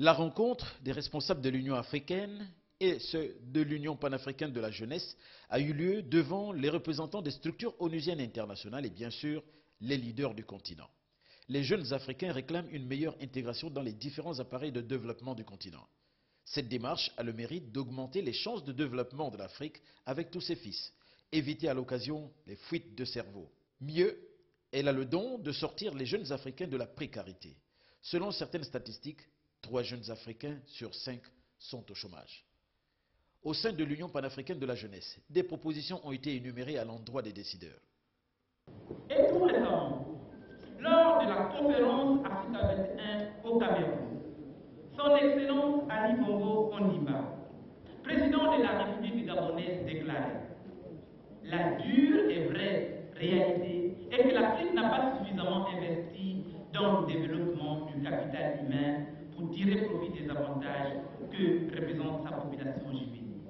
La rencontre des responsables de l'Union africaine et ceux de l'Union panafricaine de la jeunesse a eu lieu devant les représentants des structures onusiennes internationales et bien sûr les leaders du continent. Les jeunes Africains réclament une meilleure intégration dans les différents appareils de développement du continent. Cette démarche a le mérite d'augmenter les chances de développement de l'Afrique avec tous ses fils, éviter à l'occasion les fuites de cerveau. Mieux, elle a le don de sortir les jeunes Africains de la précarité. Selon certaines statistiques, 3 jeunes Africains sur 5 sont au chômage. Au sein de l'Union panafricaine de la jeunesse, des propositions ont été énumérées à l'endroit des décideurs. Et tout récemment, lors de la conférence Africa 21 au Cameroun, son Excellence Ali Bongo Ondimba, président de la République gabonaise, déclarait « La dure et vraie réalité est que l'Afrique n'a pas suffisamment investi dans le développement du capital humain pour tirer profit des avantages que représente sa population juvénile.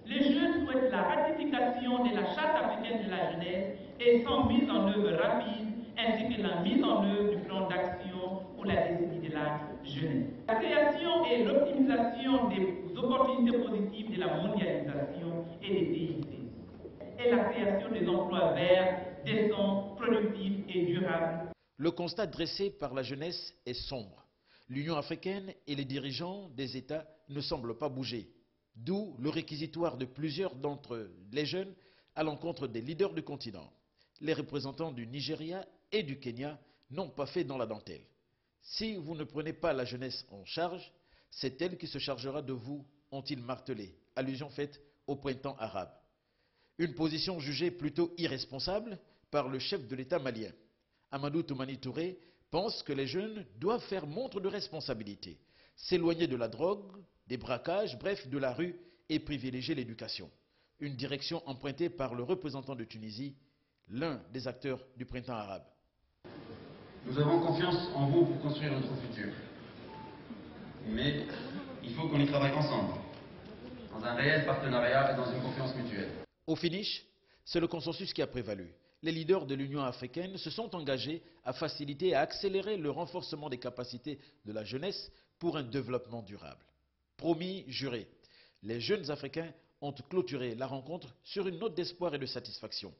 Les jeunes souhaitent la ratification de la Charte africaine de la jeunesse et son mise en œuvre rapide, ainsi que la mise en œuvre du plan d'action pour la décennie de la jeunesse. La création et l'optimisation des opportunités positives de la mondialisation et des DIC, et la création des emplois verts, décents, productifs et durables. Le constat dressé par la jeunesse est sombre. L'Union africaine et les dirigeants des États ne semblent pas bouger. D'où le réquisitoire de plusieurs d'entre les jeunes à l'encontre des leaders du continent. Les représentants du Nigeria et du Kenya n'ont pas fait dans la dentelle. Si vous ne prenez pas la jeunesse en charge, c'est elle qui se chargera de vous, ont-ils martelé, allusion faite au printemps arabe. Une position jugée plutôt irresponsable par le chef de l'État malien. Amadou Toumani Touré pense que les jeunes doivent faire montre de responsabilité, s'éloigner de la drogue, des braquages, bref, de la rue et privilégier l'éducation. Une direction empruntée par le représentant de Tunisie, l'un des acteurs du printemps arabe. Nous avons confiance en vous pour construire notre futur. Mais il faut qu'on y travaille ensemble, dans un réel partenariat et dans une confiance mutuelle. Au finish, c'est le consensus qui a prévalu. Les leaders de l'Union africaine se sont engagés à faciliter et à accélérer le renforcement des capacités de la jeunesse pour un développement durable. Promis, juré, les jeunes Africains ont clôturé la rencontre sur une note d'espoir et de satisfaction.